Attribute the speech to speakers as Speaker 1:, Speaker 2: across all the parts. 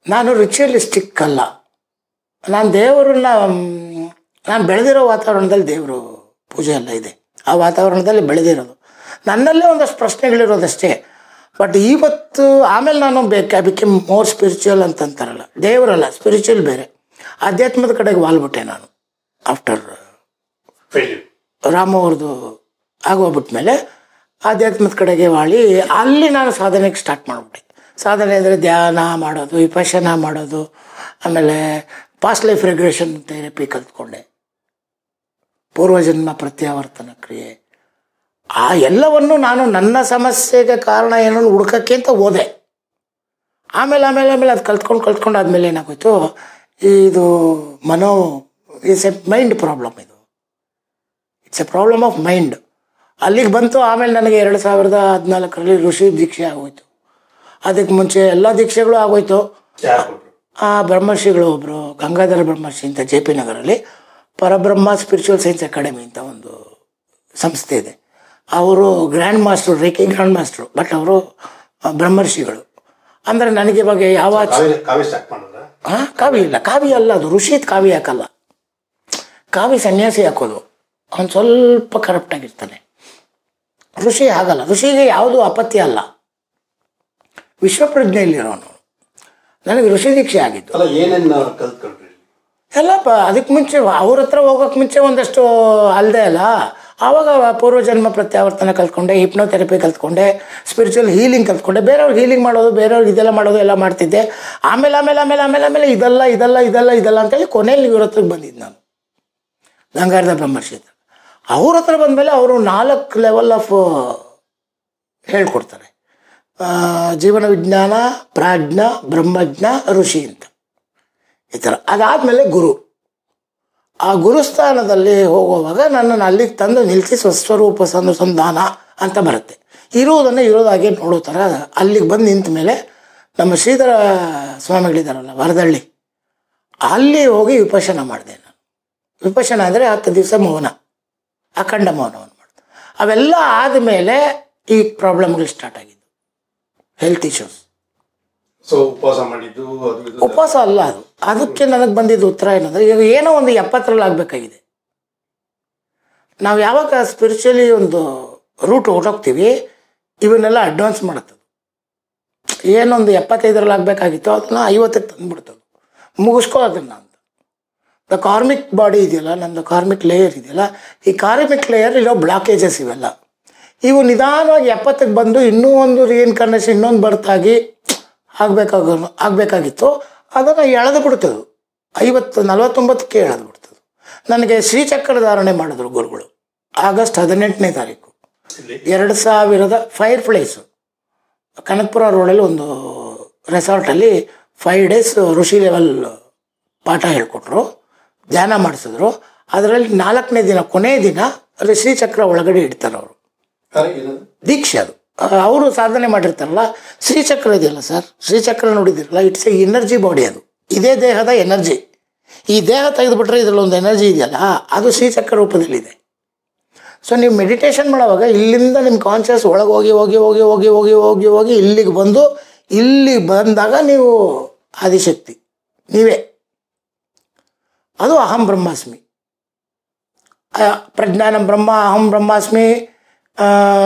Speaker 1: ನಾನು ರಿಚುವಲಿಸ್ಟಿಕ್ ಅಲ್ಲ. ನಾನು ದೇವರನ್ನ ನಾನು ಬೆಳೆದಿರೋ ವಾತಾವರಣದಲ್ಲಿ ದೇವರು ಪೂಜೆ ಎಲ್ಲ ಇದೆ. ಆ ವಾತಾವರಣದಲ್ಲಿ ಬೆಳೆದಿರೋದು. ನನ್ನಲ್ಲೇ ಒಂದಷ್ಟು ಪ್ರಶ್ನೆಗಳಿರೋದಷ್ಟೇ. ಬಟ್ ಇವತ್ತು ಆಮೇಲೆ ನಾನು ಬಿಕೆಮ್ ಮೋರ್ ಸ್ಪಿರಿಚುವಲ್ ಅಂತಂತಾರಲ್ಲ, ದೇವರಲ್ಲ, ಸ್ಪಿರಿಚುವಲ್ ಬೇರೆ. ಆಧ್ಯಾತ್ಮದ ಕಡೆಗೆ ವಾಲ್ಬಿಟ್ಟೆ ನಾನು. ಆಫ್ಟರ್ ರಾಮವ್ರದ್ದು ಆಗೋಗ್ಬಿಟ್ಮೇಲೆ ಆಧ್ಯಾತ್ಮದ ಕಡೆಗೆ ವಾಳಿ ಅಲ್ಲಿ ನಾನು ಸಾಧನೆಗೆ ಸ್ಟಾರ್ಟ್ ಮಾಡಿಬಿಟ್ಟೆ. ಸಾಧನೆ ಅಂದರೆ ಧ್ಯಾನ ಮಾಡೋದು, ವಿಪಶ್ಯನ ಮಾಡೋದು, ಆಮೇಲೆ ಪಾಸ್ಟ್ ಲೈಫ್ ರೆಗ್ರೆಷನ್ ಥೆರಪಿ ಕಲ್ತ್ಕೊಂಡೆ, ಪೂರ್ವಜನ್ಮ ಪ್ರತ್ಯಾವರ್ತನ ಕ್ರಿಯೆ. ಆ ಎಲ್ಲವನ್ನು ನಾನು ನನ್ನ ಸಮಸ್ಯೆಗೆ ಕಾರಣ ಏನೋ ಹುಡ್ಕೋಕ್ಕೆ ಅಂತ ಹೋದೆ. ಆಮೇಲೆ ಅದು ಕಲ್ತ್ಕೊಂಡು ಆದಮೇಲೆ ಏನಾಗೋಯ್ತು, ಇದು ಇಟ್ಸ್ ಎ ಮೈಂಡ್ ಪ್ರಾಬ್ಲಮ್. ಇದು it's A problem of mind. ಅಲ್ಲಿಗೆ ಬಂತು. ಆಮೇಲೆ ನನಗೆ 2014ರಲ್ಲಿ ಋಷಿ ದೀಕ್ಷೆ ಆಗೋಯ್ತು. ಅದಕ್ಕೆ ಮುಂಚೆ ಎಲ್ಲ ದೀಕ್ಷೆಗಳು ಆಗೋಯ್ತು. ಬ್ರಹ್ಮರ್ಷಿಗಳು ಒಬ್ಬರು ಗಂಗಾಧರ ಬ್ರಹ್ಮರ್ಷಿ ಅಂತ JP ನಗರಲ್ಲಿ ಪರಬ್ರಹ್ಮ ಸ್ಪಿರಿಚುವಲ್ ಸೈನ್ಸ್ ಅಕಾಡೆಮಿ ಅಂತ ಒಂದು ಸಂಸ್ಥೆ ಇದೆ. ಅವರು ಗ್ರ್ಯಾಂಡ್ ಮಾಸ್ಟ್ರು, ರೇಖೆ ಗ್ರ್ಯಾಂಡ್ ಮಾಸ್ಟ್ರು. ಬಟ್ ಅವರು ಬ್ರಹ್ಮರ್ಷಿಗಳು. ಅಂದರೆ ನನಗೆ ಇವಾಗ ಯಾವ ಕಾವಿ ಇಲ್ಲ, ಕಾವಿ ಅಲ್ಲ ಅದು. ಋಷಿದ್ ಕಾವಿ ಹಾಕಲ್ಲ, ಕಾವಿ ಸನ್ಯಾಸಿ ಹಾಕೋದು. ಅವನು ಸ್ವಲ್ಪ ಕರಪ್ಟ್ ಆಗಿರ್ತಾನೆ. ಋಷಿ ಆಗಲ್ಲ. ಋಷಿಗೆ ಯಾವುದು ಅಪತ್ಯ ಅಲ್ಲ, ವಿಶ್ವಪ್ರಜ್ಞೆಯಲ್ಲಿರೋನು. ನನಗೆ ಋಷಿ ದೀಕ್ಷೆ ಆಗಿತ್ತು. ಎಲ್ಲ ಅದಕ್ಕೆ ಮುಂಚೆ ಅವ್ರ ಹತ್ರ ಹೋಗೋಕೆ ಮುಂಚೆ ಒಂದಷ್ಟು ಅಲ್ಲದೆ ಅಲ್ಲ. ಆವಾಗ ಪೂರ್ವಜನ್ಮ ಪ್ರತ್ಯಾವರ್ತನ ಕಲ್ತ್ಕೊಂಡೆ, ಹಿಪ್ನೋಥೆರಪಿ ಕಲ್ತ್ಕೊಂಡೆ, ಸ್ಪಿರಿಚುವಲ್ ಹೀಲಿಂಗ್ ಕಲ್ತ್ಕೊಂಡೆ. ಬೇರೆಯವ್ರಿಗೆ ಹೀಲಿಂಗ್ ಮಾಡೋದು, ಬೇರೆಯವ್ರಿಗೆ ಇದೆಲ್ಲ ಮಾಡೋದು ಎಲ್ಲ ಮಾಡ್ತಿದ್ದೆ. ಆಮೇಲೆ ಇದೆಲ್ಲ ಅಂತೇಳಿ ಕೊನೆಯಲ್ಲಿ ಇವ್ರ ಹತ್ರಕ್ಕೆ ಬಂದಿದ್ದು ನಾನು, ಗಂಗಾಧರ ಬ್ರಹ್ಮರ್ಷಿ ಹತ್ರ. ಅವ್ರ ಹತ್ರ ಬಂದಮೇಲೆ ಅವರು 4 ಲೆವೆಲ್ ಆಫ್ ಹೇಳ್ಕೊಡ್ತಾರೆ. ಜೀವನ ವಿಜ್ಞಾನ, ಪ್ರಾಜ್ಞ, ಬ್ರಹ್ಮಜ್ಞ, ಋಷಿ ಅಂತ ಈ ಥರ. ಅದಾದಮೇಲೆ ಗುರು. ಆ ಗುರುಸ್ಥಾನದಲ್ಲಿ ಹೋಗುವಾಗ ನನ್ನನ್ನು ಅಲ್ಲಿಗೆ ತಂದು ನಿಲ್ಲಿಸಿ ಸ್ವಸ್ವರೂಪ ಸಂಧಾನ ಅಂತ ಬರುತ್ತೆ. ಇರುವುದನ್ನು ಇರೋದಾಗೆ ನೋಡೋ ಥರ ಅಲ್ಲಿಗೆ ಬಂದು ನಿಂತ ಮೇಲೆ ನಮ್ಮ ಶ್ರೀಧರ ಸ್ವಾಮಿಗಳಿದ್ದಾರಲ್ಲ ವರದಳ್ಳಿ, ಅಲ್ಲಿ ಹೋಗಿ ವಿಪಶ್ಯನ ಮಾಡಿದೆ ನಾನು. ವಿಪಶ್ಯನ ಅಂದರೆ 10 ದಿವಸ ಮೌನ, ಅಖಂಡ ಮೌನವನ್ನು ಮಾಡಿದೆ. ಅವೆಲ್ಲ ಆದಮೇಲೆ ಈ ಪ್ರಾಬ್ಲಮ್ಗಳು ಸ್ಟಾರ್ಟ್ ಆಗಿದ್ದು, ಹೆಲ್ತ್ ಇಶ್ಯೂಸ್. ಉಪವಾಸ ಅಲ್ಲ ಅದು. ಅದಕ್ಕೆ ನನಗೆ ಬಂದಿದ್ದು ಉತ್ತರ ಏನಂದರೆ, ಈಗ ಏನೋ ಒಂದು 70ರಲ್ಲಿ ಆಗಬೇಕಾಗಿದೆ. ನಾವು ಯಾವಾಗ ಸ್ಪಿರಿಚುವಲಿ ಒಂದು ರೂಟ್ ಹೊರಟೋಗ್ತೀವಿ, ಇವನ್ನೆಲ್ಲ ಅಡ್ವಾನ್ಸ್ ಮಾಡುತ್ತದೆ. ಏನೊಂದು 75ರಲ್ಲಿ ಆಗಬೇಕಾಗಿತ್ತು ಅದನ್ನು 50ಕ್ಕೆ ತಂದುಬಿಡ್ತದೆ, ಮುಗಿಸ್ಕೋ ಅದನ್ನು ಅಂತ. ದ ಕಾರ್ಮಿಕ್ ಬಾಡಿ ಇದೆಯಲ್ಲ, ನಮ್ಮದು ಕಾರ್ಮಿಕ್ ಲೇಯರ್ ಇದೆಯಲ್ಲ, ಈ ಕಾರ್ಮಿಕ್ ಲೇಯರ್ ಇರೋ ಬ್ಲಾಕೇಜಸ್ ಇವೆಲ್ಲ, ಇವು ನಿಧಾನವಾಗಿ 70ಕ್ಕೆ ಬಂದು ಇನ್ನೂ ಒಂದು ರೀಇನ್ಕಾರ್ನೇಷನ್ ಇನ್ನೊಂದು ಬರ್ತಾಗಿ ಆಗಬೇಕಾಗಿತ್ತು. ಅದನ್ನು ಎಳೆದು ಬಿಡ್ತದೆ, 49ಕ್ಕೆ ಎಳೆದು ಬಿಡ್ತದೆ. ನನಗೆ ಶ್ರೀಚಕ್ರ ಧಾರಣೆ ಮಾಡಿದ್ರು ಗುರುಗಳು ಆಗಸ್ಟ್ 18ನೇ ತಾರೀಕು 2000 ಫೈರ್ ಪ್ಲೇಸು ಕನಕಪುರ ರೋಡಲ್ಲಿ ಒಂದು ರೆಸಾರ್ಟಲ್ಲಿ 5 days ಋಷಿ ಲೆವೆಲ್ ಪಾಠ ಹೇಳ್ಕೊಟ್ರು, ಧ್ಯಾನ ಮಾಡಿಸಿದ್ರು. ಅದರಲ್ಲಿ 4ನೇ ದಿನ ಕೊನೆಯ ದಿನ ಶ್ರೀಚಕ್ರ ಒಳಗಡೆ ಇಡ್ತಾರೆ ಅವರು. ದೀಕ್ಷೆ ಅದು. ಅವರು ಸಾಧನೆ ಮಾಡಿರ್ತಾರಲ್ಲ, ಶ್ರೀಚಕ್ರ ಇದೆಯಲ್ಲ ಸರ್, ಶ್ರೀಚಕ್ರ ನೋಡಿದಿರಲ್ಲ, ಇಟ್ಸ್ ಎ ಎನರ್ಜಿ ಬಾಡಿ. ಅದು ಇದೇ ದೇಹದ ಎನರ್ಜಿ. ಈ ದೇಹ ತೆಗೆದುಬಿಟ್ರೆ ಇದರಲ್ಲಿ ಒಂದು ಎನರ್ಜಿ ಇದೆಯಲ್ಲ, ಅದು ಶ್ರೀಚಕ್ರ ರೂಪದಲ್ಲಿದೆ. ಸೊ ನೀವು ಮೆಡಿಟೇಷನ್ ಮಾಡುವಾಗ ಇಲ್ಲಿಂದ ನಿಮ್ಮ ಕಾನ್ಷಿಯಸ್ ಒಳಗೆ ಹೋಗಿ ಹೋಗಿ ಹೋಗಿ ಹೋಗಿ ಹೋಗಿ ಹೋಗಿ ಹೋಗಿ ಇಲ್ಲಿಗೆ ಬಂದು, ಇಲ್ಲಿ ಬಂದಾಗ ನೀವು ಆದಿಶಕ್ತಿ ನೀವೇ. ಅದು ಅಹಂ ಬ್ರಹ್ಮಾಸ್ಮಿ, ಪ್ರಜ್ಞಾನಂ ಬ್ರಹ್ಮ, ಅಹಂ ಬ್ರಹ್ಮಾಸ್ಮಿ,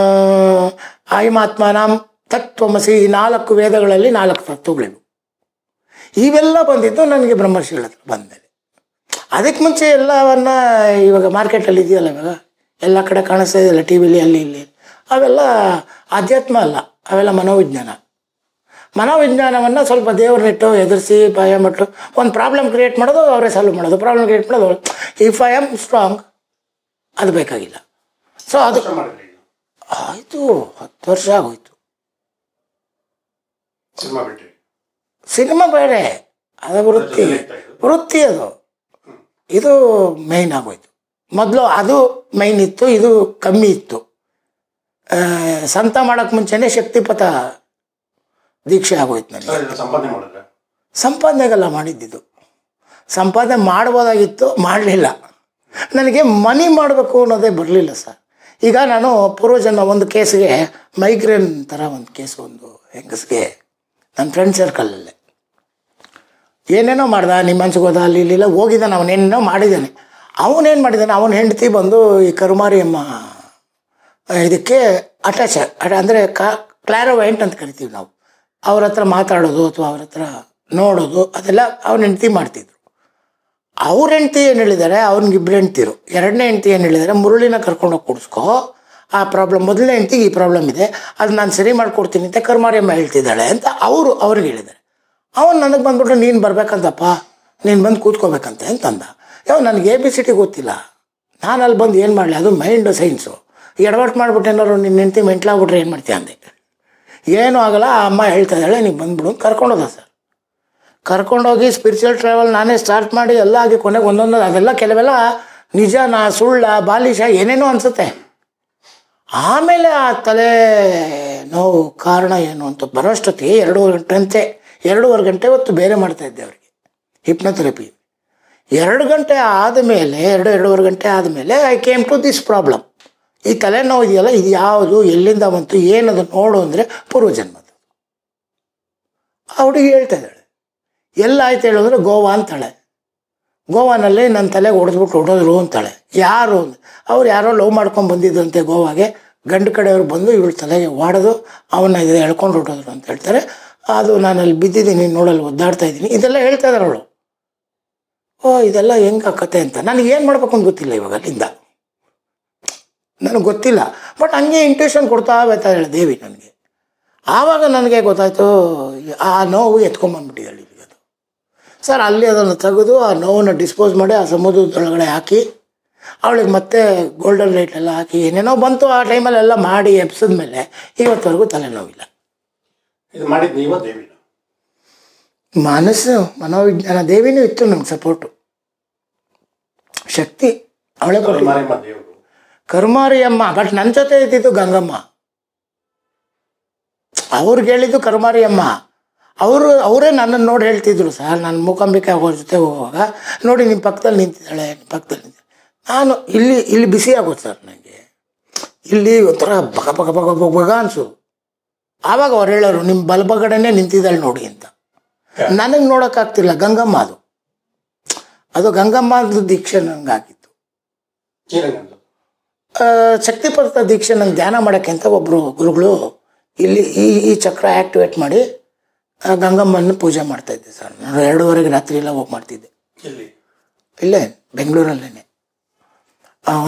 Speaker 1: ಆಯಮಾತ್ಮಾನಂ, ತತ್ವಮಸಿ. 4 ವೇದಗಳಲ್ಲಿ 4 ತತ್ವಗಳಿವು. ಇವೆಲ್ಲ ಬಂದಿದ್ದು ನನಗೆ ಬ್ರಹ್ಮರ್ಷಿಗಳ ಹತ್ರ ಬಂದಮೇಲೆ. ಅದಕ್ಕೆ ಮುಂಚೆ ಎಲ್ಲವನ್ನ ಇವಾಗ ಮಾರ್ಕೆಟಲ್ಲಿ ಇದೆಯಲ್ಲ, ಇವಾಗ ಎಲ್ಲ ಕಡೆ ಕಾಣಿಸ್ತಾ ಇದೆಯಲ್ಲ, ಟಿ ವಿಲಿ ಅಲ್ಲಿ ಇಲ್ಲಿ, ಅವೆಲ್ಲ ಆಧ್ಯಾತ್ಮ ಅಲ್ಲ, ಅವೆಲ್ಲ ಮನೋವಿಜ್ಞಾನ. ಮನೋವಿಜ್ಞಾನವನ್ನು ಸ್ವಲ್ಪ ದೇವ್ರನ್ನಿಟ್ಟು ಎದುರಿಸಿ ಭಯ ಮಟ್ಟು ಒಂದು ಪ್ರಾಬ್ಲಮ್ ಕ್ರಿಯೇಟ್ ಮಾಡೋದು, ಅವರೇ ಸಾಲ್ವ್ ಮಾಡೋದು. ಪ್ರಾಬ್ಲಮ್ ಕ್ರಿಯೇಟ್ ಮಾಡೋದು. ಇಫ್ ಐ ಆಮ್ ಸ್ಟ್ರಾಂಗ್, ಅದು ಬೇಕಾಗಿಲ್ಲ. ಸೊ ಅದು ಆಯಿತು, 10 ವರ್ಷ ಆಗೋಯ್ತು. ಸಿನಿಮಾ ಬೇರೆ, ಅದು ವೃತ್ತಿ ಅದು. ಇದು ಮೈನ್ ಆಗೋಯ್ತು. ಮೊದಲು ಅದು ಮೈನ್ ಇತ್ತು, ಇದು ಕಮ್ಮಿ ಇತ್ತು. ಸಂತ ಮಾಡೋಕ್ಕೆ ಮುಂಚೆನೇ ಶಕ್ತಿಪಥ ದೀಕ್ಷೆ ಆಗೋಯ್ತು ನನಗೆ. ಸಂಪಾದನೆಗೆಲ್ಲ ಮಾಡಿದ್ದಿದ್ದು. ಸಂಪಾದನೆ ಮಾಡ್ಬೋದಾಗಿತ್ತು, ಮಾಡಲಿಲ್ಲ. ನನಗೆ ಮನಿ ಮಾಡಬೇಕು ಅನ್ನೋದೇ ಬರಲಿಲ್ಲ ಸರ್. ಈಗ ನಾನು ಪೂರ್ವಜನ್ಮ ಒಂದು ಕೇಸ್ಗೆ, ಮೈಗ್ರೇನ್ ಥರ ಒಂದು ಕೇಸು, ಒಂದು ಹೆಂಗಸ್ಗೆ ನನ್ನ ಫ್ರೆಂಡ್ ಸರ್ಕಲಲ್ಲೇ ಏನೇನೋ ಮಾಡ್ದ, ನಿಮ್ಮ ಮನ್ಸಿಗೆ ಹೋದ, ಅಲ್ಲಿ ಇಲ್ಲಿಲ್ಲ ಹೋಗಿದ್ದಾನೆ, ಅವನೇನೇನೋ ಮಾಡಿದ್ದಾನೆ. ಅವನೇನು ಮಾಡಿದ್ದಾನೆ, ಅವನ ಹೆಂಡತಿ ಬಂದು ಈ ಕರುಮಾರಿಯಮ್ಮ ಇದಕ್ಕೆ ಅಟ್ಯಾಚ್ ಅಂದರೆ ಕ್ಲಾರೋವೈಂಟ್ ಅಂತ ಕರಿತೀವಿ ನಾವು. ಅವ್ರ ಹತ್ರ ಮಾತಾಡೋದು ಅಥವಾ ಅವ್ರ ಹತ್ರ ನೋಡೋದು ಅದೆಲ್ಲ ಅವ್ನ ಹೆಂಡತಿ ಮಾಡ್ತಿದ್ರು. ಅವ್ರ ಹೆಂಡತಿ ಏನು ಹೇಳಿದ್ದಾರೆ, ಅವ್ನಿಗಿಬ್ರು ಹೆಂಡ್ತಿರು. ಎರಡನೇ ಹೆಂಡತಿ ಏನು ಹೇಳಿದ್ದಾರೆ, ಮುರುಳಿನ ಕರ್ಕೊಂಡೋಗಿ ಕೂಡಿಸ್ಕೋ, ಆ ಪ್ರಾಬ್ಲಮ್ ಮೊದಲನೇ ಹೆಂಡ್ತಿಗೆ ಈ ಪ್ರಾಬ್ಲಮ್ ಇದೆ, ಅದು ನಾನು ಸರಿ ಮಾಡಿಕೊಡ್ತೀನಿ ಅಂತ ಕರುಮಾರಿಯಮ್ಮ ಹೇಳ್ತಿದ್ದಾಳೆ ಅಂತ ಅವ್ರಿಗೆ ಹೇಳಿದ್ದಾರೆ. ಅವನು ನನಗೆ ಬಂದ್ಬಿಟ್ಟು ನೀನು ಬರಬೇಕಂತಪ್ಪ, ನೀನು ಬಂದು ಕೂತ್ಕೋಬೇಕಂತೆ ಅಂತಂದ. ನನಗೆ ABCD ಗೊತ್ತಿಲ್ಲ, ನಾನು ಅಲ್ಲಿ ಬಂದು ಏನು ಮಾಡಲಿ, ಅದು ಮೈಂಡ್ ಸೈನ್ಸು. ಎಡವಟ್ಟು ಮಾಡಿಬಿಟ್ಟು ಏನಾರು ನಿನ್ನ ಹೆಂಡತಿ ಮೆಂಟ್ಲಾಗ್ಬಿಟ್ರೆ ಏನು ಮಾಡ್ತೀಯ ಅಂದೆ. ಏನೂ ಆಗಲ್ಲ, ಆ ಅಮ್ಮ ಹೇಳ್ತಾ ಇದ್ದಾಳೆ, ನೀವು ಬಂದ್ಬಿಡು ಕರ್ಕೊಂಡೋದ ಸರ್. ಕರ್ಕೊಂಡೋಗಿ ಸ್ಪಿರಿಚುವಲ್ ಟ್ರಾವೆಲ್ ನಾನೇ ಸ್ಟಾರ್ಟ್ ಮಾಡಿ ಎಲ್ಲ ಆಗಿ ಕೊನೆಗೆ ಒಂದೊಂದು ಅದೆಲ್ಲ ಕೆಲವೆಲ್ಲ ನಿಜನಾ ಸುಳ್ಳ ಬಾಲಿಶ ಏನೇನೋ ಅನಿಸುತ್ತೆ. ಆಮೇಲೆ ಆ ತಲೆ ನೋವು ಕಾರಣ ಏನು ಅಂತ ಬರೋಷ್ಟೊತ್ತಿಗೆ 2:30 ಗಂಟೆ ಹೊತ್ತು ಬೇರೆ ಮಾಡ್ತಾಯಿದ್ದೆ ಅವರಿಗೆ ಹಿಪ್ನೋಥೆರಪಿ. 2 ಗಂಟೆ ಆದಮೇಲೆ 2-2.5 ಗಂಟೆ ಆದಮೇಲೆ I came to this problem. ಈ ತಲೆನೋವು ಇದೆಯಲ್ಲ, ಇದು ಯಾವುದು, ಎಲ್ಲಿಂದ ಬಂತು, ಏನದು ನೋಡು ಅಂದರೆ ಪೂರ್ವಜನ್ಮದ್ದು. ಆ ಹುಡುಗಿ ಹೇಳ್ತಾ ಇದ್ದಾಳೆ, ಎಲ್ಲ ಆಯ್ತು ಹೇಳಿದ್ರೆ ಗೋವಾ ಅಂತಾಳೆ. ಗೋವಾನಲ್ಲಿ ನನ್ನ ತಲೆಗೆ ಹೊಡೆದ್ಬಿಟ್ಟು ಅಂತಾಳೆ. ಯಾರು? ಅವ್ರು ಯಾರೋ ಲವ್ ಮಾಡ್ಕೊಂಡು ಬಂದಿದ್ದಂತೆ ಗೋವಾಗೆ, ಗಂಡು ಕಡೆಯವ್ರು ಬಂದು ಇವಳು ತಲೆಗೆ ಹೊಡೆದು ಅವನ್ನ ಎಳ್ಕೊಂಡು ಹೊರಟೋದ್ರು ಅಂತ ಹೇಳ್ತಾರೆ. ಅದು ನಾನು ಅಲ್ಲಿ ಬಿದ್ದಿದ್ದೀನಿ, ನೋಡಲ್ಲಿ ಒದ್ದಾಡ್ತಾ ಇದ್ದೀನಿ, ಇದೆಲ್ಲ ಹೇಳ್ತಾ ಇದ್ದಾರೆ ಅವಳು. ಇದೆಲ್ಲ ಹೆಂಗೆ ಕತೆ ಅಂತ ನನಗೇನು ಮಾಡ್ಬೇಕು ಅಂತ ಗೊತ್ತಿಲ್ಲ. ಇವಾಗ ಅಲ್ಲಿಂದ ನನಗೆ ಗೊತ್ತಿಲ್ಲ, ಬಟ್ ಹಂಗೆ ಇಂಟ್ಯೂಷನ್ ಕೊಡ್ತಾ ಹೋಗ್ತಾ ಹೇಳಿ ದೇವಿ ನನಗೆ. ಆವಾಗ ನನಗೆ ಗೊತ್ತಾಯ್ತು, ಆ ನೋವು ಎತ್ಕೊಂಬಂದ್ಬಿಟ್ಟಿದ್ದಾಳೆ ಈಗ ಅದು. ಸರ್ ಅಲ್ಲಿ ಅದನ್ನು ತೆಗೆದು ಆ ನೋವನ್ನು ಡಿಸ್ಪೋಸ್ ಮಾಡಿ ಆ ಸಮುದ್ರದೊಳಗಡೆ ಹಾಕಿ ಅವಳಿಗೆ ಮತ್ತೆ ಗೋಲ್ಡನ್ ಲೈಟ್ ಎಲ್ಲ ಹಾಕಿ ಏನೇನೋ ಬಂತು ಆ ಟೈಮಲ್ಲೆಲ್ಲ ಮಾಡಿ ಎಬ್ಸಿದ ಮೇಲೆ ಇವತ್ತವರೆಗೂ ತಲೆನೋವಿಲ್ಲ.
Speaker 2: ಇದು ಮಾಡಿದ್ದು ನೀವು ದೇವಿನ
Speaker 1: ಮನಸ್ಸು ಮನೋವಿಜ್ಞಾನ ದೇವಿನೂ ಇತ್ತು ನಮ್ಗೆ ಸಪೋರ್ಟು, ಶಕ್ತಿ ಅವಳೇ ಕೊಟ್ಟು. ಕರುಮಾರಿಯಮ್ಮ, ಬಟ್ ನನ್ನ ಜೊತೆ ಇದ್ದಿದ್ದು ಗಂಗಮ್ಮ. ಅವ್ರಿಗೆ ಹೇಳಿದ್ದು ಕರುಮಾರಿಯಮ್ಮ. ಅವರೇ ನನ್ನನ್ನು ನೋಡಿ ಹೇಳ್ತಿದ್ರು ಸರ್, ನಾನು ಮೂಕಾಂಬಿಕೆ ಅವ್ರ ಜೊತೆ ಹೋಗುವಾಗ, ನೋಡಿ ನಿಮ್ಮ ಪಕ್ಕದಲ್ಲಿ ನಿಂತಿದ್ದಾಳೆ, ನಿಮ್ಮ ಪಕ್ಕದಲ್ಲಿ ನಿಂತಿದ್ದಾಳೆ. ನಾನು ಇಲ್ಲಿ ಬಿಸಿ ಆಗೋದು ಸರ್ ನನಗೆ, ಇಲ್ಲಿ ಒಂಥರ ಬಗ ಬಗ ಬಗ ಬಗ ಬಗ ಅನ್ಸೋದು. ಆವಾಗ ಅವ್ರು ಹೇಳೋರು, ನಿಮ್ಮ ಬಲಬಗಡೆನೇ ನಿಂತಿದ್ದಾಳೆ ನೋಡಿ ಅಂತ. ನನಗೆ ನೋಡೋಕ್ಕಾಗ್ತಿಲ್ಲ, ಗಂಗಮ್ಮ ಅದು ಗಂಗಮ್ಮ ಅಂತ ದೀಕ್ಷೆ ನಂಗೆ ಆಗಿತ್ತು. ಶಕ್ತಿಪರ್ತ ದೀಕ್ಷೆ ನಂಗೆ ಧ್ಯಾನ ಮಾಡೋಕ್ಕೆ ಅಂತ ಒಬ್ಬರು ಗುರುಗಳು ಇಲ್ಲಿ ಈ ಚಕ್ರ ಆ್ಯಕ್ಟಿವೇಟ್ ಮಾಡಿ ಗಂಗಮ್ಮನ ಪೂಜೆ ಮಾಡ್ತಾಯಿದ್ದೆ ಸರ್. ನಾನು 2:30 ರಾತ್ರಿ ಎಲ್ಲ ಹೋಗಿ ಮಾಡ್ತಿದ್ದೆ. ಇಲ್ಲೇ ಬೆಂಗಳೂರಲ್ಲೇ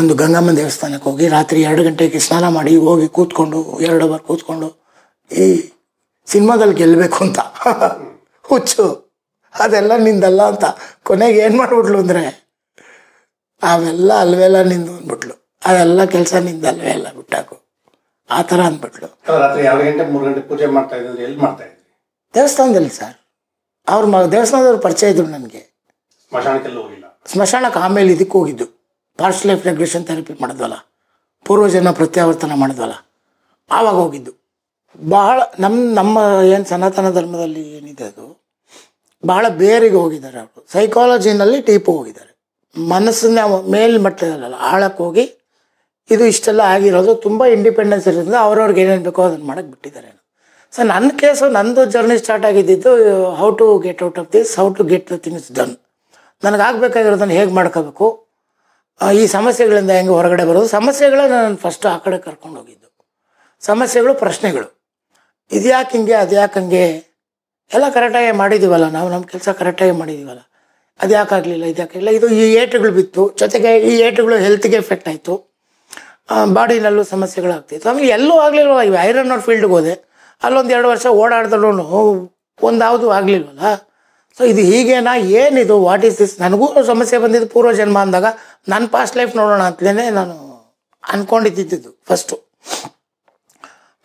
Speaker 1: ಒಂದು ಗಂಗಮ್ಮನ ದೇವಸ್ಥಾನಕ್ಕೆ ಹೋಗಿ ರಾತ್ರಿ 2 ಗಂಟೆಗೆ ಸ್ನಾನ ಮಾಡಿ ಹೋಗಿ ಕೂತ್ಕೊಂಡು 2 ಅವರ್ ಕೂತ್ಕೊಂಡು ಈ ಸಿನಿಮಾದಲ್ಲಿ ಗೆಲ್ಲಬೇಕು ಅಂತ ಹುಚ್ಚು, ಅದೆಲ್ಲ ನಿಂದಲ್ಲ ಅಂತ. ಕೊನೆಗೆ ಏನು ಮಾಡಿಬಿಟ್ಲು ಅಂದರೆ, ಅವೆಲ್ಲ ಅಲ್ವೆಲ್ಲ ನಿಂದು ಅಂದ್ಬಿಟ್ಲು, ಅದೆಲ್ಲ ಕೆಲಸ ನಿಂದಲ್ವೇ ಎಲ್ಲ ಬಿಟ್ಟಾಕು, ಆ ಥರ ಅಂದ್ಬಿಟ್ಲು.
Speaker 2: ರಾತ್ರಿ 2 ಗಂಟೆ 3 ಗಂಟೆ ಪೂಜೆ ಮಾಡ್ತಾ ಇದ್ದರೆ ಎಲ್ಲಿ ಮಾಡ್ತಾ ಇದ್ರಿ?
Speaker 1: ದೇವಸ್ಥಾನದಲ್ಲಿ ಸರ್. ದೇವಸ್ಥಾನದವ್ರು ಪರಿಚಯ ಇದ್ರು ನನಗೆ.
Speaker 2: ಸ್ಮಶಾನಕ್ಕೆಲ್ಲ ಹೋಗಿಲ್ಲ?
Speaker 1: ಸ್ಮಶಾನಕ್ಕೆ ಆಮೇಲೆ ಇದಕ್ಕೆ ಹೋಗಿದ್ದು, ಪಾಸ್ಟ್ ಲೈಫ್ ರೆಗ್ರೆಷನ್ ಥೆರಪಿ ಮಾಡಿದ್ವಲ್ಲ, ಪೂರ್ವಜನ್ಮ ಪ್ರತ್ಯಾವರ್ತನ ಮಾಡಿದ್ವಲ್ಲ, ಆವಾಗ ಹೋಗಿದ್ದು. ಬಹಳ ನಮ್ಮ ಏನು ಸನಾತನ ಧರ್ಮದಲ್ಲಿ ಏನಿದೆ ಅದು ಬಹಳ ಬೇರಿಗೆ ಹೋಗಿದ್ದಾರೆ ಅವರು. ಸೈಕಾಲಜಿನಲ್ಲಿ ಟೀಪು ಹೋಗಿದ್ದಾರೆ, ಮನಸ್ಸನ್ನ ಮೇಲ್ಮಟ್ಟದಲ್ಲ ಆಳಕ್ಕೆ ಹೋಗಿ ಇದು ಇಷ್ಟೆಲ್ಲ ಆಗಿರೋದು. ತುಂಬ ಇಂಡಿಪೆಂಡೆನ್ಸ್ ಇರೋದ್ರಿಂದ ಅವ್ರವ್ರಿಗೆ ಏನೇನು ಬೇಕೋ ಅದನ್ನು ಮಾಡೋಕ್ಕೆ ಬಿಟ್ಟಿದ್ದಾರೆ. ಸೊ ನನ್ನ ಕೇಸು, ನಂದು ಜರ್ನಿ ಸ್ಟಾರ್ಟ್ ಆಗಿದ್ದು how to get out of this, how to get the things done. ನನಗಾಗಬೇಕಾಗಿರೋದನ್ನು ಹೇಗೆ ಮಾಡ್ಕೋಬೇಕು, ಈ ಸಮಸ್ಯೆಗಳಿಂದ ಹೆಂಗೆ ಹೊರಗಡೆ ಬರೋದು. ಸಮಸ್ಯೆಗಳೇ ನಾನು ಫಸ್ಟ್ ಆ ಕಡೆ ಕರ್ಕೊಂಡು ಹೋಗಿದ್ದು. ಸಮಸ್ಯೆಗಳು, ಪ್ರಶ್ನೆಗಳು, ಇದ್ಯಾಕೆ ಹಿಂಗೆ, ಅದ್ಯಾಕೆ ಹಂಗೆ, ಎಲ್ಲ ಕರೆಕ್ಟಾಗಿ ಮಾಡಿದ್ದೀವಲ್ಲ ನಾವು, ನಮ್ಮ ಕೆಲಸ ಕರೆಕ್ಟಾಗಿ ಮಾಡಿದ್ದೀವಲ್ಲ, ಅದು ಯಾಕಾಗಲಿಲ್ಲ, ಇದ್ಯಾಕಾಗಲಿಲ್ಲ. ಇದು ಈ ಏಟುಗಳು ಬಿತ್ತು, ಜೊತೆಗೆ ಈ ಏಟುಗಳು ಹೆಲ್ತ್ಗೆ ಎಫೆಕ್ಟ್ ಆಯಿತು, ಬಾಡಿನಲ್ಲೂ ಸಮಸ್ಯೆಗಳಾಗ್ತಿತ್ತು. ಆಮೇಲೆ ಎಲ್ಲೂ ಆಗಲಿಲ್ವಲ್ಲ. ಈ ಐರನ್ ಅವ್ರ ಫೀಲ್ಡ್ಗೆ ಹೋದೆ, ಅಲ್ಲೊಂದು 2 ವರ್ಷ ಓಡಾಡಿದ್ರೂ ಒಂದಾವುದು ಆಗಲಿಲ್ವಲ್ಲ. ಸೊ ಇದು ಹೀಗೇನಾ, ಏನಿದು, ವಾಟ್ ಈಸ್ ದಿಸ್? ನನಗೂ ಸಮಸ್ಯೆ ಬಂದಿದ್ದು ಪೂರ್ವಜನ್ಮ ಅಂದಾಗ ನನ್ನ ಪಾಸ್ಟ್ ಲೈಫ್ ನೋಡೋಣ ಅಂತಲೇ ನಾನು ಅಂದ್ಕೊಂಡಿದ್ದಿದ್ದು ಫಸ್ಟು.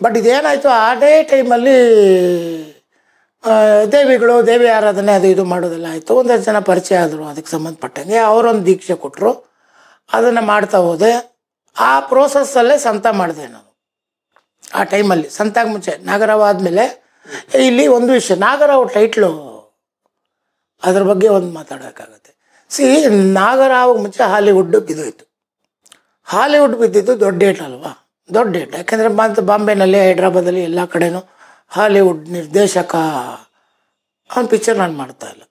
Speaker 1: ಬಟ್ ಇದೇನಾಯಿತು, ಅದೇ ಟೈಮಲ್ಲಿ ದೇವಿಗಳು, ದೇವಿ ಆರಾಧನೆ ಅದು ಇದು ಮಾಡೋದೆಲ್ಲ ಆಯಿತು. ಒಂದಷ್ಟು ಜನ ಪರಿಚಯ ಆದರು, ಅದಕ್ಕೆ ಸಂಬಂಧಪಟ್ಟಂಗೆ ಅವರೊಂದು ದೀಕ್ಷೆ ಕೊಟ್ಟರು, ಅದನ್ನು ಮಾಡ್ತಾ ಹೋದೆ. ಆ ಪ್ರೋಸೆಸ್ಸಲ್ಲೇ ಸಂತ ಮಾಡಿದೆ ನಾನು. ಆ ಟೈಮಲ್ಲಿ ಸಂತಾಗ ಮುಂಚೆ ನಾಗರಾವ್ ಆದಮೇಲೆ ಇಲ್ಲಿ ಒಂದು ವಿಷಯ, ನಾಗರಾವ್ ಟೈಟ್ಲು, ಅದ್ರ ಬಗ್ಗೆ ಒಂದು ಮಾತಾಡೋಕ್ಕಾಗತ್ತೆ. ನಾಗರಾವ್ ಮುಂಚೆ ಹಾಲಿವುಡ್ ಬಿದ್ದೋಯ್ತು. ಹಾಲಿವುಡ್ ಬಿದ್ದಿದ್ದು ದೊಡ್ಡ ಡೇಟ್ ಅಲ್ವಾ, ದೊಡ್ಡ ಡೇಟ್. ಯಾಕೆಂದರೆ ಬಾಂಬೆನಲ್ಲಿ, ಹೈದ್ರಾಬಾದಲ್ಲಿ ಎಲ್ಲ ಕಡೆನೂ ಹಾಲಿವುಡ್ ನಿರ್ದೇಶಕ ಅವನ ಪಿಕ್ಚರ್ ನಾನು ಮಾಡ್ತಾಯಿಲ್ಲ.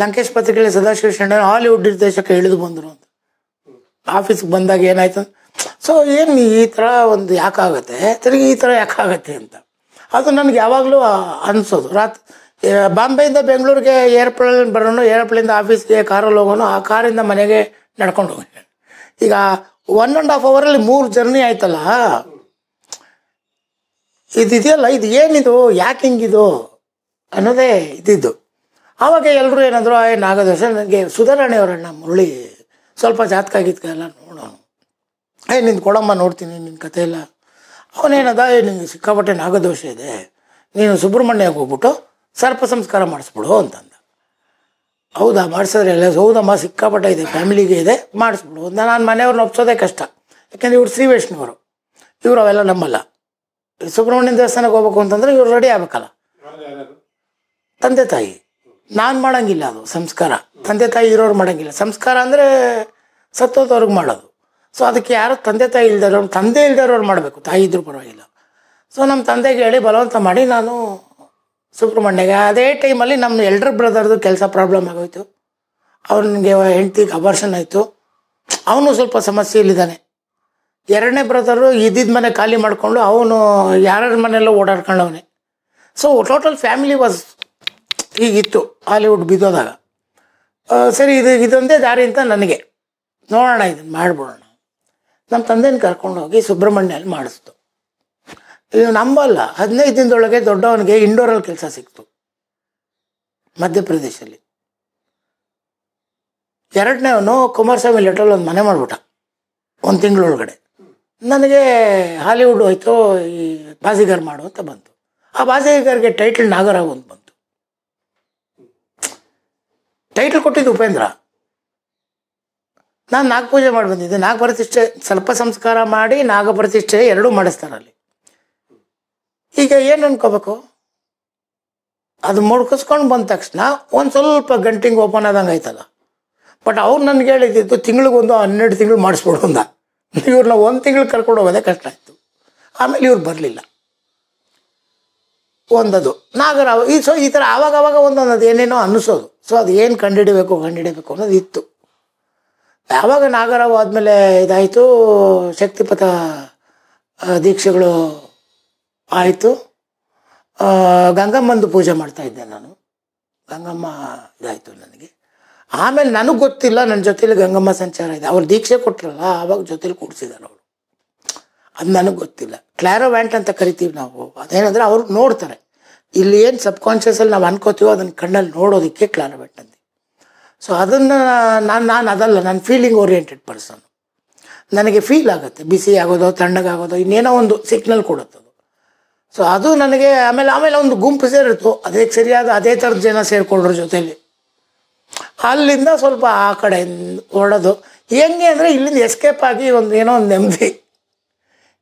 Speaker 1: ಲಂಕೇಶ್ ಪತ್ರಿಕೆಯಲ್ಲಿ ಸದಾಶಿವ ಶೆಣೆ ಹಾಲಿವುಡ್ ನಿರ್ದೇಶಕ ಇಳಿದು ಬಂದರು ಅಂತ. ಆಫೀಸ್ಗೆ ಬಂದಾಗ ಏನಾಯ್ತು, ಸೊ ಏನು ಈ ಥರ ಒಂದು ಯಾಕಾಗತ್ತೆ, ತಿರುಗಿ ಈ ಥರ ಯಾಕಾಗತ್ತೆ ಅಂತ ಅದು ನನಗೆ ಯಾವಾಗಲೂ ಅನಿಸೋದು. ಬಾಂಬೆಯಿಂದ ಬೆಂಗಳೂರಿಗೆ ಏರ್ಪ್ಲೇನ್ ಬರೋನು, ಏರ್ಪ್ಲೇನಿಂದ ಆಫೀಸ್ಗೆ ಕಾರಲ್ಲಿ ಹೋಗೋನು, ಆ ಕಾರಿಂದ ಮನೆಗೆ ನಡ್ಕೊಂಡು ಹೋಗಿ. ಈಗ 1.5 ಅವರಲ್ಲಿ 3 ಜರ್ನಿ ಆಯ್ತಲ್ಲ, ಇದೆಯಲ್ಲ, ಇದು ಏನಿದು, ಯಾಕೆ ಹಿಂಗಿದು ಅನ್ನೋದೇ ಇದ್ದಿದ್ದು. ಆವಾಗ ಎಲ್ಲರೂ ಏನಾದರೂ ನಾಗದೋಷ. ನನಗೆ ಸುಧಾರಣೆಯವರಣ್ಣ ಮುರಳಿ ಸ್ವಲ್ಪ ಜಾತಕ ಗೀತಕ ಎಲ್ಲ ನೋಡೋನು. ನಿಂದು ಕೊಡಮ್ಮ ನೋಡ್ತೀನಿ ನಿನ್ನ ಕತೆ ಎಲ್ಲ. ಅವನೇನದ, ನಿನಗೆ ಸಿಕ್ಕಾಪಟ್ಟೆ ನಾಗದೋಷ ಇದೆ, ನೀನು ಸುಬ್ರಹ್ಮಣ್ಯಕ್ಕೆ ಹೋಗ್ಬಿಟ್ಟು ಸರ್ಪ ಸಂಸ್ಕಾರ ಮಾಡಿಸ್ಬಿಡು ಅಂತಂದ. ಹೌದಾ, ಮಾಡಿಸಿದ್ರೆ ಎಲ್ಲ ಹೌದಮ್ಮ, ಸಿಕ್ಕಾಪಟ್ಟೆ ಇದೆ, ಫ್ಯಾಮಿಲಿಗೆ ಇದೆ, ಮಾಡಿಸ್ಬಿಡು. ನಾನು ಮನೆಯವ್ರನ್ನ ಒಪ್ಸೋದೇ ಕಷ್ಟ, ಯಾಕೆಂದ್ರೆ ಇವ್ರು ಶ್ರೀ ವೈಷ್ಣವರು, ಇವರು ಅವೆಲ್ಲ ನಮ್ಮಲ್ಲ. ಸುಬ್ರಹ್ಮಣ್ಯನ ದೇವಸ್ಥಾನಕ್ಕೆ ಹೋಗ್ಬೇಕು ಅಂತಂದ್ರೆ ಇವ್ರು ರೆಡಿ ಆಗ್ಬೇಕಲ್ಲ. ತಂದೆ ತಾಯಿ ನಾನು ಮಾಡೋಂಗಿಲ್ಲ, ಅದು ಸಂಸ್ಕಾರ. ತಂದೆ ತಾಯಿ ಇರೋರು ಮಾಡೋಂಗಿಲ್ಲ. ಸಂಸ್ಕಾರ ಅಂದರೆ ಸತ್ತೋದವ್ರಿಗೆ ಮಾಡೋದು. ಸೊ ಅದಕ್ಕೆ ಯಾರು ತಂದೆ ತಾಯಿ ಇಲ್ದಿರೋರು, ತಂದೆ ಇಲ್ದಿರೋರು ಮಾಡಬೇಕು, ತಾಯಿ ಇದ್ರೂ ಪರವಾಗಿಲ್ಲ. ಸೊ ನಮ್ಮ ತಂದೆಗೆ ಹೇಳಿ ಬಲವಂತ ಮಾಡಿ ನಾನು ಸುಬ್ರಹ್ಮಣ್ಯಗೆ. ಅದೇ ಟೈಮಲ್ಲಿ ನಮ್ಮ ಎಲ್ಡರ್ ಬ್ರದರ್ದು ಕೆಲಸ ಪ್ರಾಬ್ಲಮ್ ಆಗೋಯ್ತು. ಅವನಿಗೆ ಹೆಂಡ್ತಿಗೆ ಅಬಾರ್ಷನ್ ಆಯಿತು. ಅವನು ಸ್ವಲ್ಪ ಸಮಸ್ಯೆಯಲ್ಲಿದ್ದಾನೆ. 2ನೇ ಬ್ರದರು ಇದ್ದಿದ್ದ ಮನೆ ಖಾಲಿ ಮಾಡಿಕೊಂಡು ಅವನು ಯಾರ್ಯಾರ ಮನೆಯಲ್ಲೋ ಓಡಾಡ್ಕೊಂಡವನೇ. ಸೊ ಟೋಟಲ್ ಫ್ಯಾಮಿಲಿ ವಾಸ್ ಹೀಗಿತ್ತು ಹಾಲಿವುಡ್ ಬಿದ್ದೋದಾಗ. ಸರಿ, ಇದೊಂದೇ ದಾರಿ ಅಂತ ನನಗೆ, ನೋಡೋಣ ಇದನ್ನು ಮಾಡಿಬಿಡೋಣ. ನಮ್ಮ ತಂದೆನ ಕರ್ಕೊಂಡೋಗಿ ಸುಬ್ರಹ್ಮಣ್ಯಲ್ಲಿ ಮಾಡಿಸ್ತು. ಇದು ನಂಬಲ್ಲ, 15 ದಿನದೊಳಗೆ ದೊಡ್ಡವನಿಗೆ ಇಂಡೋರಲ್ಲಿ ಕೆಲಸ ಸಿಕ್ತು ಮಧ್ಯಪ್ರದೇಶಲ್ಲಿ. 2ನೇವನು ಕುಮಾರಸ್ವಾಮಿ ಲೆಟ್ರಲ್ಲಿ ಒಂದು ಮನೆ ಮಾಡಿಬಿಟ್ಟ 1 ತಿಂಗಳೊಳಗಡೆ. ನನಗೆ ಹಾಲಿವುಡ್ ಹೋಯ್ತು, ಈ ಬಾಜಿಗರ್ ಮಾಡು ಅಂತ ಬಂತು. ಆ ಬಾಜಿಗರ್ಗೆ ಟೈಟಲ್ ನಾಗರಾವ್ ಅಂತ ಬಂತು. ಟೈಟಲ್ ಕೊಟ್ಟಿದ್ದು ಉಪೇಂದ್ರ. ನಾನು ನಾಗಪೂಜೆ ಮಾಡಿ ಬಂದಿದ್ದೆ. ನಾಗಪ್ರತಿಷ್ಠೆ, ಸ್ವಲ್ಪ ಸಂಸ್ಕಾರ ಮಾಡಿ ನಾಗಪ್ರತಿಷ್ಠೆ 2 ಮಾಡಿಸ್ತಾರಲ್ಲಿ. ಈಗ ಏನು ಅನ್ಕೋಬೇಕು, ಅದು ಮುಡ್ಕಿಸ್ಕೊಂಡು ಬಂದ ತಕ್ಷಣ ಒಂದು ಸ್ವಲ್ಪ ಗಂಟಿಂಗ್ ಓಪನ್ ಆದಂಗೆ ಆಯ್ತಲ್ಲ. ಬಟ್ ಅವ್ರು ನನಗೆ ಹೇಳಿದ್ದು ತಿಂಗಳಿಗೊಂದು 12 ತಿಂಗಳು ಮಾಡಿಸ್ಬಿಡು ಅಂದ. ಇವ್ರನ್ನ 1 ತಿಂಗಳು ಕರ್ಕೊಂಡು ಹೋಗೋದೇ ಕಷ್ಟ ಆಯಿತು. ಆಮೇಲೆ ಇವ್ರು ಬರಲಿಲ್ಲ. ಒಂದದು ನಾಗರಾವ್ ಈ ಥರ ಆವಾಗವಾಗ ಒಂದೊಂದು ಏನೇನೋ ಅನ್ನಿಸೋದು. ಸೊ ಅದು ಏನು ಕಂಡುಹಿಡಿಬೇಕು ಅನ್ನೋದು ಇತ್ತು. ಯಾವಾಗ ನಾಗರಾವ್ ಆದಮೇಲೆ ಇದಾಯಿತು, ಶಕ್ತಿಪಥ ದೀಕ್ಷೆಗಳು ಆಯಿತು. ಗಂಗಮ್ಮಂದು ಪೂಜೆ ಮಾಡ್ತಾಯಿದ್ದೆ ನಾನು. ಗಂಗಮ್ಮ ಇದಾಯಿತು ನನಗೆ. ಆಮೇಲೆ ನನಗೆ ಗೊತ್ತಿಲ್ಲ, ನನ್ನ ಜೊತೇಲಿ ಗಂಗಮ್ಮ ಸಂಚಾರ ಇದೆ. ಅವ್ರು ದೀಕ್ಷೆ ಕೊಟ್ಟರಲ್ಲ, ಆವಾಗ ಜೊತೇಲಿ ಕೂಡಿಸಿದ್ದಾರೆ ಅವರು. ಅದು ನನಗೆ ಗೊತ್ತಿಲ್ಲ. ಕ್ಲಾರೋವ್ಯಾಂಟ್ ಅಂತ ಕರಿತೀವಿ ನಾವು. ಅದೇನಂದರೆ ಅವ್ರು ನೋಡ್ತಾರೆ. ಇಲ್ಲಿ ಏನು ಸಬ್ಕಾನ್ಷಿಯಸಲ್ಲಿ ನಾವು ಅನ್ಕೋತೀವೋ ಅದನ್ನು ಕಣ್ಣಲ್ಲಿ ನೋಡೋದಕ್ಕೆ ಕ್ಲಾರೋವ್ಯಾಂಟ್ ಅಂತೀವಿ. ಸೊ ಅದನ್ನು ನಾನು ಅದಲ್ಲ, ನಾನು ಫೀಲಿಂಗ್ ಓರಿಯೆಂಟೆಡ್ ಪರ್ಸನ್. ನನಗೆ ಫೀಲ್ ಆಗುತ್ತೆ, ಬಿಸಿ ಆಗೋದೋ ತಣ್ಣಗಾಗೋದೋ ಇನ್ನೇನೋ ಒಂದು ಸಿಗ್ನಲ್ ಕೊಡುತ್ತದು. ಸೊ ಅದು ನನಗೆ ಆಮೇಲೆ ಒಂದು ಗುಂಪು ಸೇರಿತ್ತು. ಅದೇ ಸರಿಯಾದ ಅದೇ ಥರದ ಜನ ಸೇರಿಕೊಂಡ್ರ ಜೊತೆಲಿ. ಅಲ್ಲಿಂದ ಸ್ವಲ್ಪ ಆ ಕಡೆ ಹೊರಡೋದು. ಹೆಂಗೆ ಅಂದರೆ ಇಲ್ಲಿಂದ ಎಸ್ಕೇಪ್ ಆಗಿ ಏನೋ ಒಂದು ನೆಮ್ಮದಿ,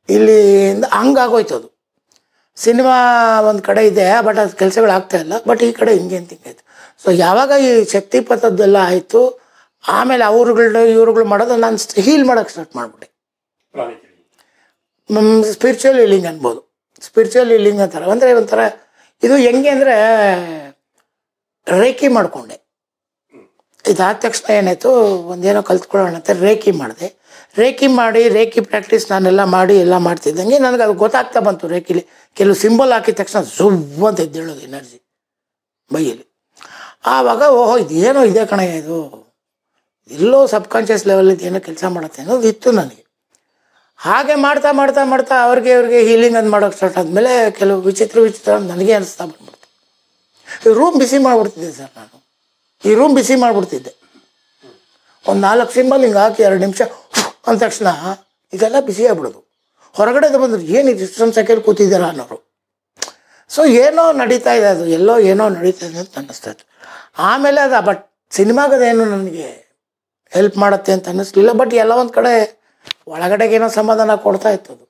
Speaker 1: ಇಲ್ಲಿಂದ ಹಂಗಾಗೋಯ್ತು ಅದು. ಸಿನಿಮಾ ಒಂದು ಕಡೆ ಇದೆ, ಬಟ್ ಅದು ಕೆಲಸಗಳು ಆಗ್ತಾಯಿಲ್ಲ. ಬಟ್ ಈ ಕಡೆ ಹಿಂಗೆ ಅಂತ ಹಿಂಗಾಯ್ತು. ಸೊ ಯಾವಾಗ ಈ ಶಕ್ತಿಪಥದ್ದೆಲ್ಲ ಆಯಿತು, ಆಮೇಲೆ ಇವ್ರುಗಳು ಮಾಡೋದು ನಾನು ಹೀಲ್ ಮಾಡೋಕ್ಕೆ ಸ್ಟಾರ್ಟ್ ಮಾಡಿಬಿಟ್ಟೆ. ಸ್ಪಿರಿಚುವಲ್ ಹೀಲಿಂಗ್ ಅನ್ಬೋದು. ಸ್ಪಿರಿಚುವಲ್ ಹೀಲಿಂಗ್ ಅಂತಾರೆ. ಅಂದರೆ ಒಂಥರ ಇದು ಹೆಂಗೆ ಅಂದರೆ ರೇಖಿ ಮಾಡಿಕೊಂಡೆ. ಇದಾದ ತಕ್ಷಣ ಏನಾಯಿತು, ಒಂದೇನೋ ಕಲ್ತ್ಕೊಳ್ಳೋಣ ಅಂತ ರೇಖಿ ಮಾಡಿದೆ. ರೇಖಿ ಪ್ರಾಕ್ಟೀಸ್ ನಾನೆಲ್ಲ ಮಾಡಿ ಎಲ್ಲ ಮಾಡ್ತಿದ್ದಂಗೆ ನನಗೆ ಅದು ಗೊತ್ತಾಗ್ತಾ ಬಂತು. ರೇಖಿಲಿ ಕೆಲವು ಸಿಂಬಲ್ ಹಾಕಿದ ತಕ್ಷಣ ಝುವ್ ಅಂತ ಎದ್ದೇಳೋದು ಎನರ್ಜಿ ಬೈಯಲ್ಲಿ. ಆವಾಗ ಓಹೋ ಇದೇನೋ ಇದೆ ಕಣ, ಇದು ಎಲ್ಲೋ ಸಬ್ಕಾನ್ಷಿಯಸ್ ಲೆವೆಲಿದ್ದು ಏನೋ ಕೆಲಸ ಮಾಡುತ್ತೆ ಅನ್ನೋದು ಇತ್ತು ನನಗೆ. ಹಾಗೆ ಮಾಡ್ತಾ ಮಾಡ್ತಾ ಮಾಡ್ತಾ ಅವ್ರಿಗೆ ಹೀಲಿಂಗ್ ಅಂತ ಮಾಡೋಕ್ಕೆ ಸ್ಟಾರ್ಟ್ ಆದಮೇಲೆ ಕೆಲವು ವಿಚಿತ್ರ ನನಗೆ ಅನಿಸ್ತಾ ಬಂದ್ಬಿಡ್ತು. ಈ ರೂಮ್ ಬಿಸಿ ಮಾಡಿಬಿಡ್ತಿದ್ದೆ ಸರ್ ನಾನು. ಈ ರೂಮ್ ಬಿಸಿ ಮಾಡಿಬಿಡ್ತಿದ್ದೆ. ಒಂದು 4 ಸಿಂಬಲ್ ಹಿಂಗೆ ಹಾಕಿ 2 ನಿಮಿಷ ಅಂದ ತಕ್ಷಣ ಇದೆಲ್ಲ ಬಿಸಿ ಆಗ್ಬಿಡೋದು. ಹೊರಗಡೆ ಬಂದರು, ಏನಿದು ಇಷ್ಟೊಂದು ಸೆಕೆಂಡ್ ಕೂತಿದ್ದೀರಾ ಅನ್ನೋರು. ಸೊ ಏನೋ ನಡೀತಾ ಇದೆ, ಅದು ಎಲ್ಲೋ ಏನೋ ನಡೀತಾ ಇದೆ ಅಂತ ಅನ್ನಿಸ್ತಾ ಇತ್ತು. ಆಮೇಲೆ ಅದು ಬಟ್ ಸಿನಿಮಾಗದೇನು ನನಗೆ ಹೆಲ್ಪ್ ಮಾಡುತ್ತೆ ಅಂತ ಅನ್ನಿಸ್ಲಿಲ್ಲ. ಬಟ್ ಎಲ್ಲ ಒಂದು ಕಡೆ ಒಳಗಡೆಗೇನೋ ಸಮಾಧಾನ ಕೊಡ್ತಾ ಇತ್ತು ಅದು.